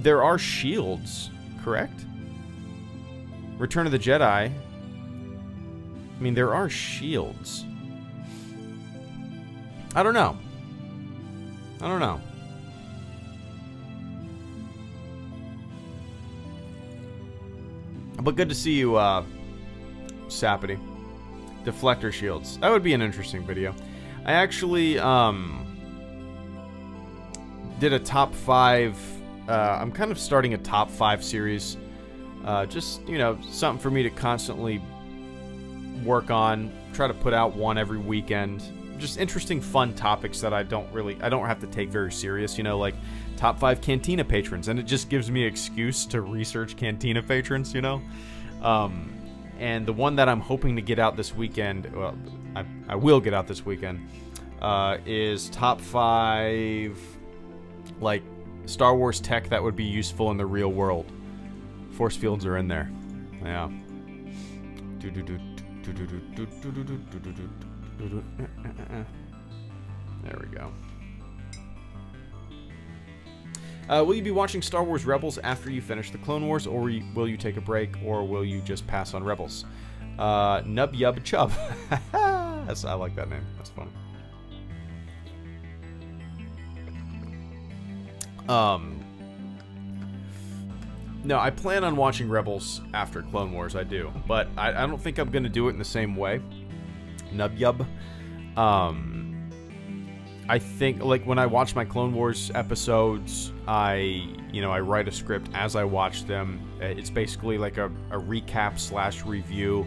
There are shields, correct? Return of the Jedi. I mean, there are shields. I don't know. I don't know. But good to see you, Sapity. Deflector shields. That would be an interesting video. I actually did a top 5. I'm kind of starting a top 5 series. Just, you know, something for me to constantly work on. Try to put out one every weekend. Just interesting, fun topics that I don't have to take very serious. You know, like top 5 Cantina patrons, and it just gives me an excuse to research Cantina patrons. You know. And the one that I'm hoping to get out this weekend, well, I will get out this weekend, is top 5, like, Star Wars tech that would be useful in the real world. Force fields are in there. Yeah. There we go. Will you be watching Star Wars Rebels after you finish the Clone Wars, or will you take a break, or will you just pass on Rebels? Nub Yub Chub. I like that name. That's fun. No, I plan on watching Rebels after Clone Wars, I do. But I don't think I'm going to do it in the same way. Nub Yub. I think, like, when I watch my Clone Wars episodes, I write a script as I watch them. It's basically like a recap / review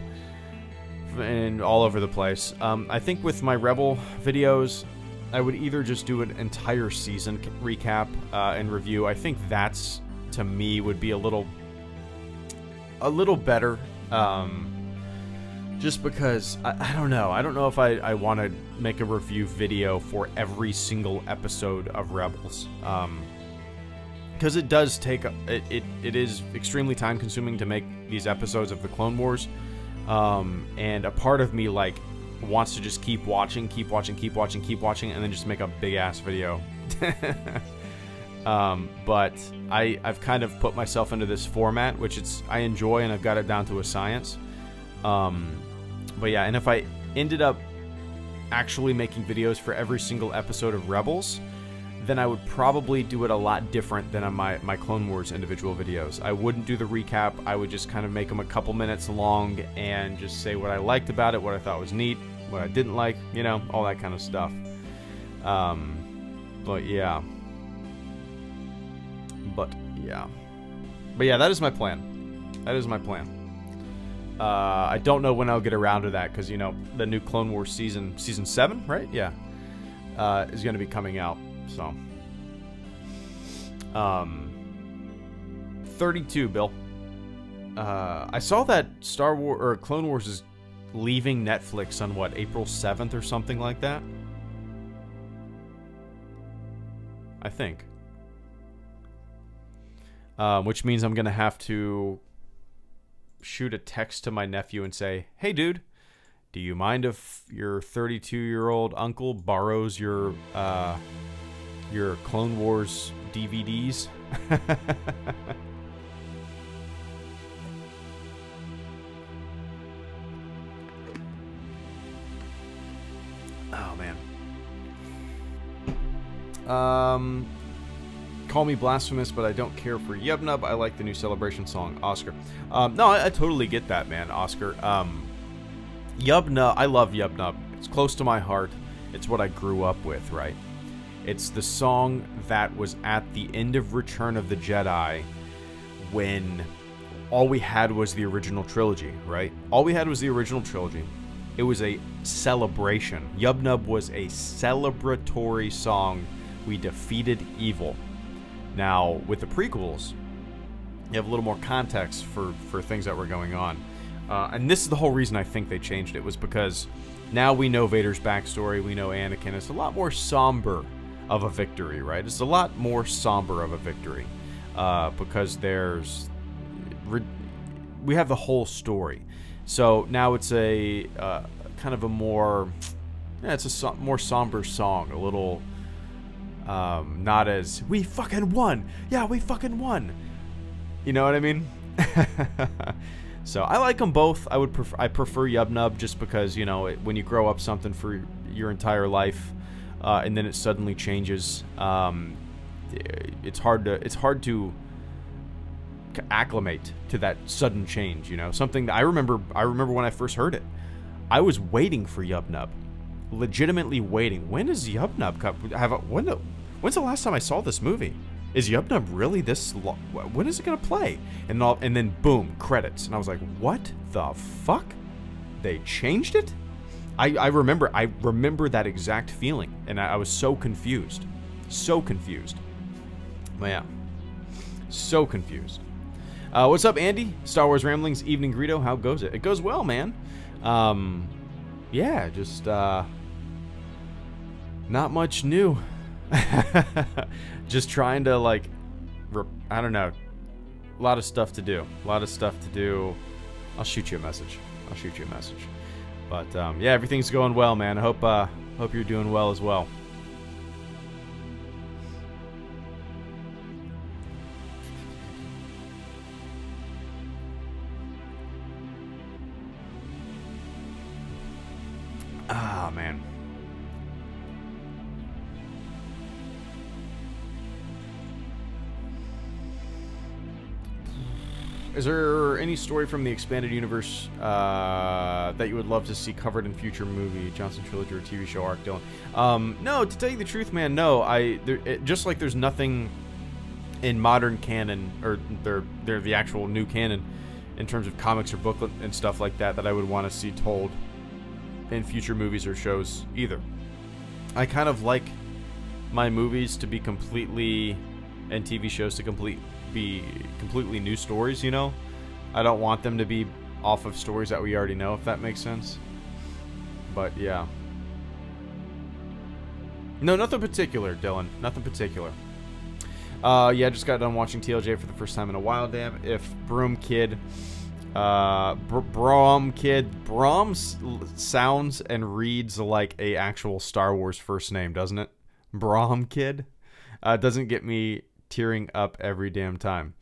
and all over the place. I think with my Rebel videos, I would either just do an entire season recap and review. I think that's, to me, would be a little better. Just because, I don't know. I don't know if I want to make a review video for every single episode of Rebels. Because it does take, it is extremely time consuming to make these episodes of the Clone Wars. And a part of me, like, wants to just keep watching, and then just make a big ass video. But I've kind of put myself into this format, which I enjoy, and I've got it down to a science. But yeah, and if I ended up actually making videos for every single episode of Rebels, then I would probably do it a lot different than on my Clone Wars individual videos. I wouldn't do the recap. I would just kind of make them a couple minutes long and just say what I liked about it, what I thought was neat, what I didn't like, you know, all that kind of stuff. But yeah. But yeah, that is my plan. That is my plan. I don't know when I'll get around to that because, you know, the new Clone Wars season 7, right? Yeah. Is going to be coming out. So. 32, Bill. I saw that Star Wars or Clone Wars is leaving Netflix on what, April 7th or something like that? I think. Which means I'm going to have to shoot a text to my nephew and say, hey, dude, do you mind if your 32-year-old uncle borrows your Clone Wars DVDs? Oh, man. Call me blasphemous, but I don't care for Yubnub. I like the new Celebration song, Oscar. No, I totally get that, man, Oscar. Yubnub, I love Yubnub. It's close to my heart. It's what I grew up with, right? It's the song that was at the end of Return of the Jedi when all we had was the original trilogy, right? All we had was the original trilogy. It was a celebration. Yubnub was a celebratory song. We defeated evil. Now, with the prequels, you have a little more context for things that were going on. And this is the whole reason I think they changed it, was because now we know Vader's backstory, we know Anakin. It's a lot more somber of a victory, right? It's a lot more somber of a victory. Because we have the whole story. So now it's a kind of a more, yeah, it's a more somber song, a little... not as, we fucking won! Yeah, we fucking won! You know what I mean? So, I like them both. I prefer Yubnub just because, you know, when you grow up something for your entire life, and then it suddenly changes, it's hard to acclimate to that sudden change, you know? Something that I remember when I first heard it. I was waiting for Yubnub. Legitimately waiting. When is Yubnub when's the last time I saw this movie? Is Yubnub really this long? When is it gonna play? And then boom, credits. And I was like, what the fuck? They changed it? I remember that exact feeling, and I was so confused. So confused. Well, yeah. So confused. What's up, Andy? Star Wars Ramblings, Evening Greedo. How goes it? It goes well, man. Yeah, just not much new. Just trying to, like, I don't know, a lot of stuff to do. I'll shoot you a message. But yeah, everything's going well, man. I hope you're doing well as well. Ah, man. Is there any story from the expanded universe that you would love to see covered in future movie, Johnson trilogy, or TV show arc, Dylan? No, to tell you the truth, man, no. Just like there's nothing in modern canon, or they're the actual new canon, in terms of comics or booklet and stuff like that, that I would want to see told in future movies or shows either. I kind of like my movies to be completely, and TV shows to be completely new stories, you know? I don't want them to be off of stories that we already know, if that makes sense. But yeah. No, nothing particular, Dylan. Nothing particular. Yeah, just got done watching TLJ for the first time in a while, damn. If Broom Kid... Brom sounds and reads like a actual Star Wars first name, doesn't it? Brom Kid. Doesn't get me tearing up every damn time.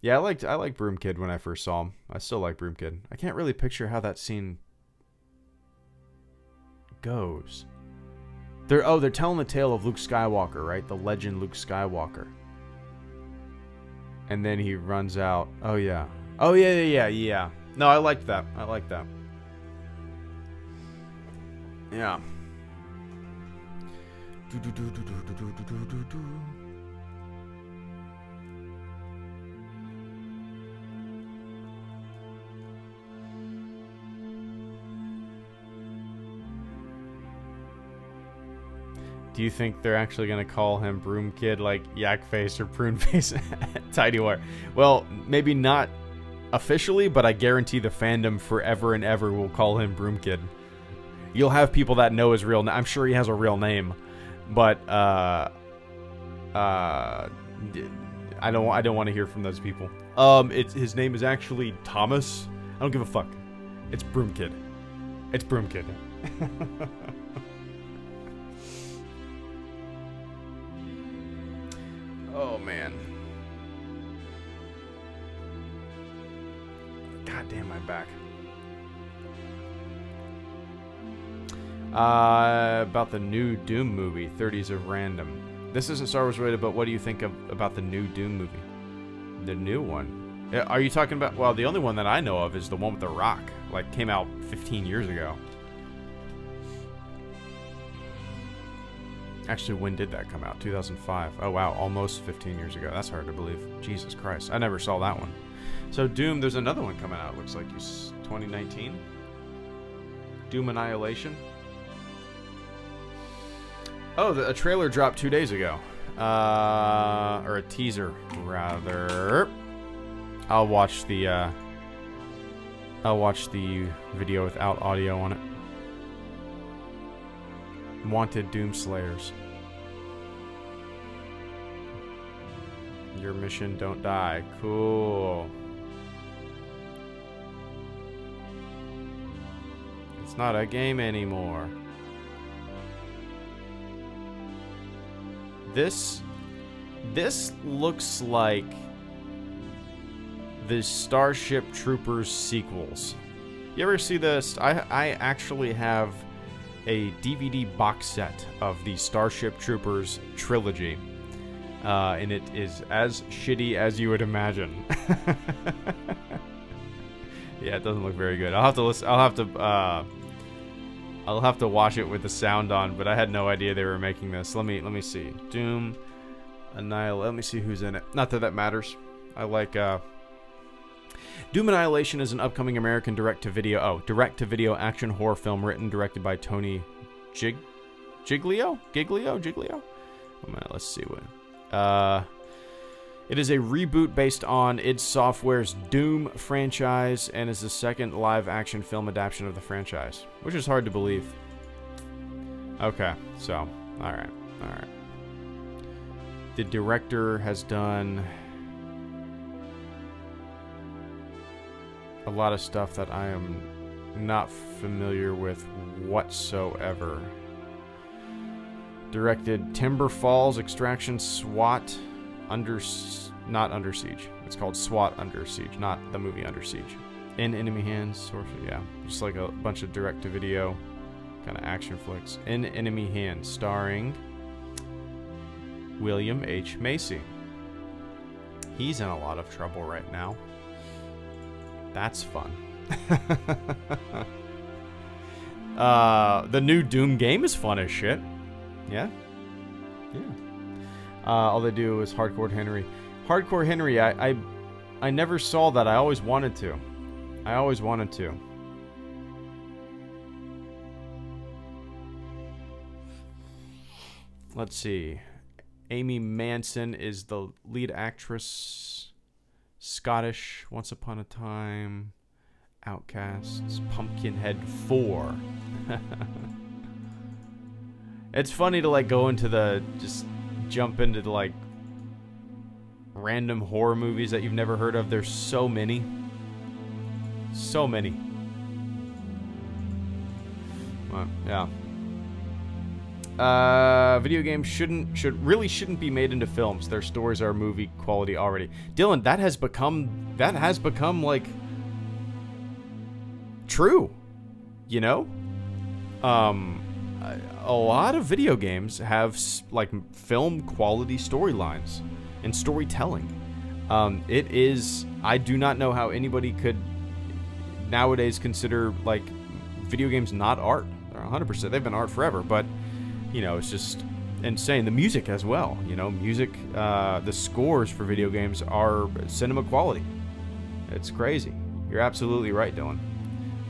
Yeah, I liked Broom Kid when I first saw him. I still like Broom Kid. I can't really picture how that scene goes. They're telling the tale of Luke Skywalker, right? The legend Luke Skywalker. And then he runs out. Oh yeah. Oh yeah. No, I liked that. Yeah. Do you think they're actually gonna call him Broom Kid like Yak Face or Prune Face Tidywire? Well, maybe not officially, but I guarantee the fandom forever and ever will call him Broom Kid. You'll have people that know his real name. I'm sure he has a real name, but I don't want to hear from those people. His name is actually Thomas. I don't give a fuck. It's Broom Kid. It's Broom Kid. Oh man. God damn my back. About the new Doom movie, 30s of Random. This isn't Star Wars related, but what do you think about the new Doom movie? The new one? Are you talking about... Well, the only one that I know of is the one with The Rock. Like, came out 15 years ago. Actually, when did that come out? 2005. Oh, wow. Almost 15 years ago. That's hard to believe. Jesus Christ. I never saw that one. So, Doom, there's another one coming out. Looks like it's 2019. Doom Annihilation. Oh, a trailer dropped 2 days ago. Or a teaser, rather. I'll watch the video without audio on it. Wanted Doom Slayers. Your mission, don't die. Cool. It's not a game anymore. This looks like the Starship Troopers sequels. You ever see this? I actually have a DVD box set of the Starship Troopers trilogy, and it is as shitty as you would imagine. Yeah, it doesn't look very good. I'll have to listen. I'll have to watch it with the sound on, but I had no idea they were making this. Let me see. Doom Annihilation. Let me see who's in it. Not that that matters. I like Doom Annihilation is an upcoming American direct-to-video action horror film written and directed by Tony Giglio? Let's see what. It is a reboot based on id Software's Doom franchise and is the second live-action film adaptation of the franchise, which is hard to believe. Okay, so, alright. The director has done a lot of stuff that I am not familiar with whatsoever. Directed Timber Falls, Extraction, SWAT, not Under Siege. It's called SWAT Under Siege, not the movie Under Siege. In Enemy Hands, yeah. Just like a bunch of direct-to-video kind of action flicks. In Enemy Hands, starring William H. Macy. He's in a lot of trouble right now. That's fun. The new Doom game is fun as shit. Yeah. All they do is Hardcore Henry. Hardcore Henry, I never saw that. I always wanted to. Let's see. Amy Manson is the lead actress. Scottish, Once Upon a Time, Outcasts, Pumpkinhead 4. It's funny to like go into just jump into the like random horror movies that you've never heard of. There's so many. So many. Well, yeah. Video games shouldn't be made into films. Their stories are movie quality already. Dylan, that has become like true. You know? A lot of video games have like film quality storylines and storytelling. I do not know how anybody could nowadays consider like video games not art. They're 100%. They've been art forever, but you know, it's just insane. The music as well, you know, the scores for video games are cinema quality. It's crazy. You're absolutely right, Dylan.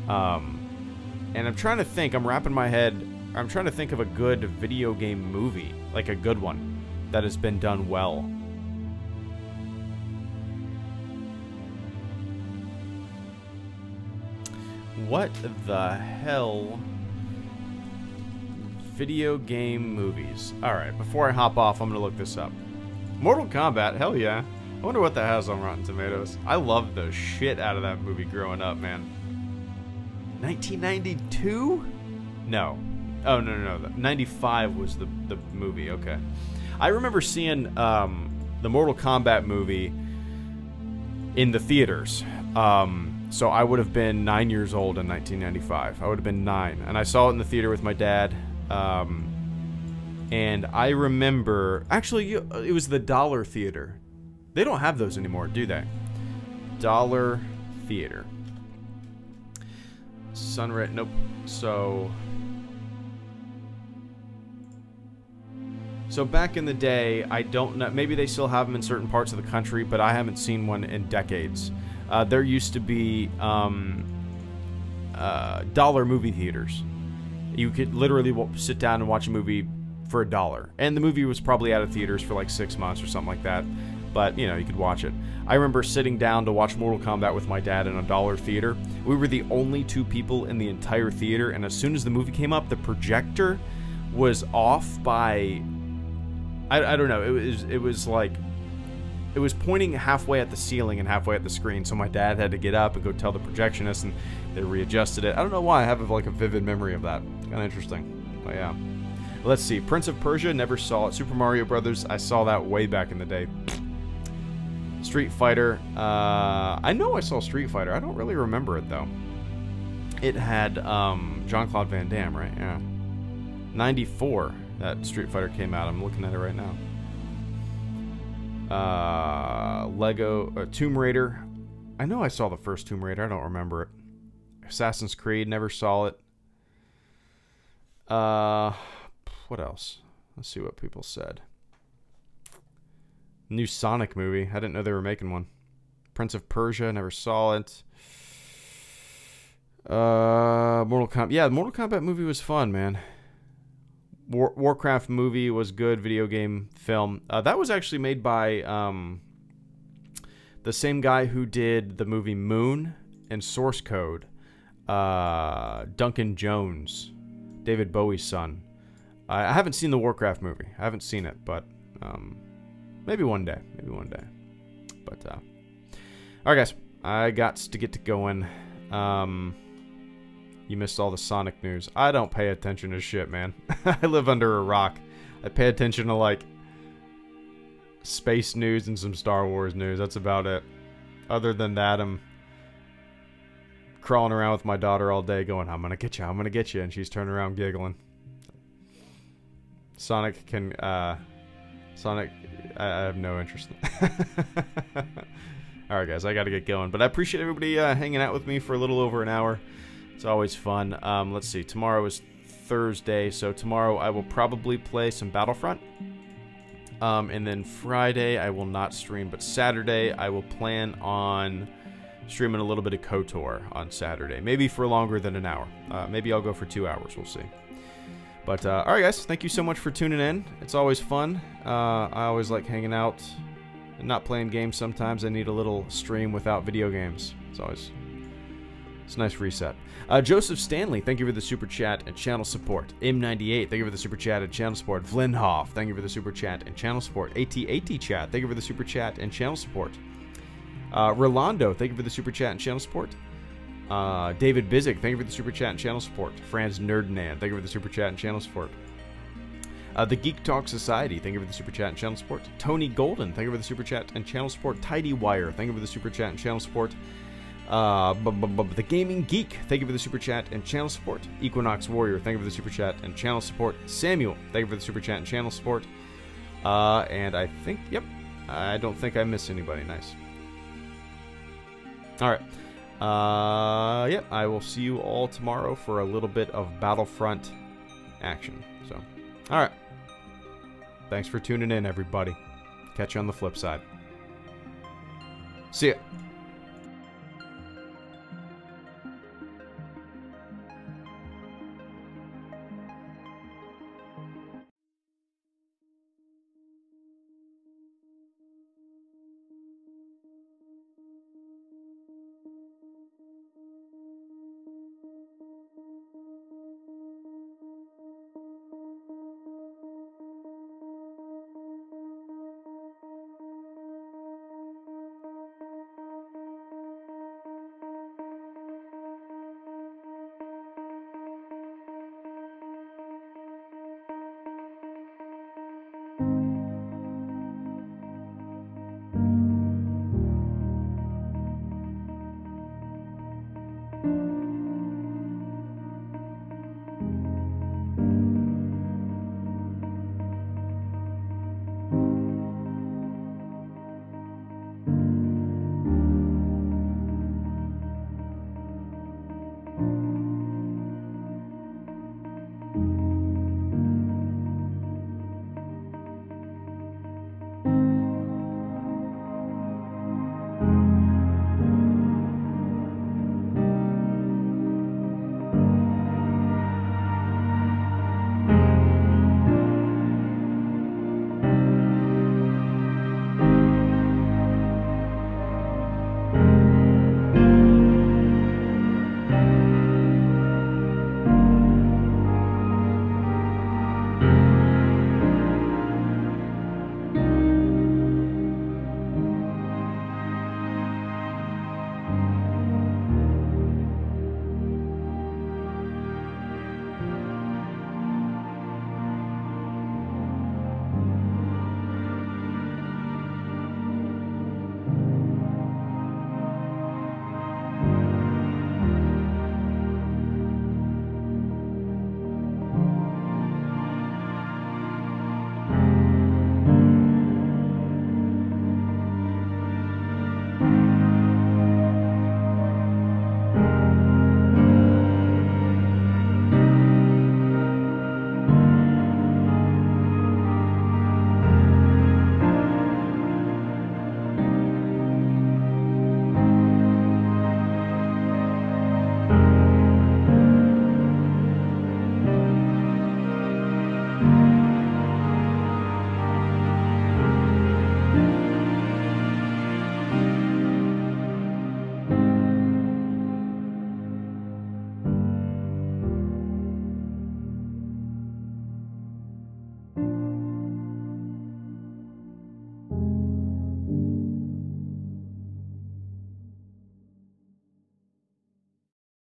And I'm trying to think, I'm wrapping my head I'm trying to think of a good video game movie, like a good one that has been done well. What the hell? Video game movies. Alright, before I hop off, I'm going to look this up. Mortal Kombat, hell yeah. I wonder what that has on Rotten Tomatoes. I loved the shit out of that movie growing up, man. 1992? No. Oh, no. 95 was the movie, okay. I remember seeing the Mortal Kombat movie in the theaters. So I would have been 9 years old in 1995. I would have been 9. And I saw it in the theater with my dad. And I remember... Actually, it was the Dollar Theater. They don't have those anymore, do they? Dollar Theater. Sunrise... Nope. So back in the day, I don't know... Maybe they still have them in certain parts of the country, but I haven't seen one in decades. There used to be dollar movie theaters. You could literally sit down and watch a movie for $1. And the movie was probably out of theaters for like 6 months or something like that. But, you know, you could watch it. I remember sitting down to watch Mortal Kombat with my dad in a dollar theater. We were the only 2 people in the entire theater. And as soon as the movie came up, the projector was off by... I don't know. It was like... It was pointing halfway at the ceiling and halfway at the screen, so my dad had to get up and go tell the projectionist, and they readjusted it. I don't know why. I have like a vivid memory of that. Kind of interesting. But yeah. Let's see. Prince of Persia, never saw it. Super Mario Brothers, I saw that way back in the day. Street Fighter. I know I saw Street Fighter. I don't really remember it, though. It had Jean-Claude Van Damme, right? Yeah. 94, that Street Fighter came out. I'm looking at it right now. Lego Tomb Raider. I know I saw the first Tomb Raider. I don't remember it. Assassin's Creed. Never saw it. What else? Let's see what people said. New Sonic movie. I didn't know they were making one. Prince of Persia. Never saw it. Mortal Kombat. Yeah, the Mortal Kombat movie was fun, man. Warcraft movie was good. Video game film. That was actually made by the same guy who did the movie Moon and Source Code. Duncan Jones, David Bowie's son. I haven't seen the Warcraft movie. I haven't seen it, but maybe one day. Maybe one day. But all right, guys, I got to get to going. You missed all the Sonic news. I don't pay attention to shit, man. I live under a rock. I pay attention to, like, space news and some Star Wars news. That's about it. Other than that, I'm crawling around with my daughter all day going, I'm gonna get you, I'm gonna get you. And she's turning around giggling. Sonic can, Sonic, I have no interest in. Alright, guys, I gotta get going. But I appreciate everybody hanging out with me for a little over an hour. It's always fun. Let's see. Tomorrow is Thursday, so tomorrow I will probably play some Battlefront. And then Friday I will not stream, but Saturday I will plan on streaming a little bit of KOTOR on Saturday. Maybe for longer than an hour. Maybe I'll go for 2 hours. We'll see. But, alright guys, thank you so much for tuning in. It's always fun. I always like hanging out and not playing games sometimes. I need a little stream without video games. It's a nice reset. Joseph Stanley, thank you for the super chat and channel support. M98, thank you for the super chat and channel support. Vlinhoff, thank you for the super chat and channel support. AT chat, thank you for the super chat and channel support. Rolando, thank you for the super chat and channel support. David Bizik, thank you for the super chat and channel support. Franz Nerdnan, thank you for the super chat and channel support. The Geek Talk Society, thank you for the super chat and channel support. Tony Golden, thank you for the super chat and channel support. Tidy Wire, thank you for the super chat and channel support. The Gaming Geek, thank you for the super chat and channel support. Equinox Warrior, thank you for the super chat and channel support. Samuel, thank you for the super chat and channel support. And I think, yep, I don't think I missed anybody. Nice. Alright. Yep, I will see you all tomorrow for a little bit of Battlefront action. So, alright. Thanks for tuning in, everybody. Catch you on the flip side. See ya.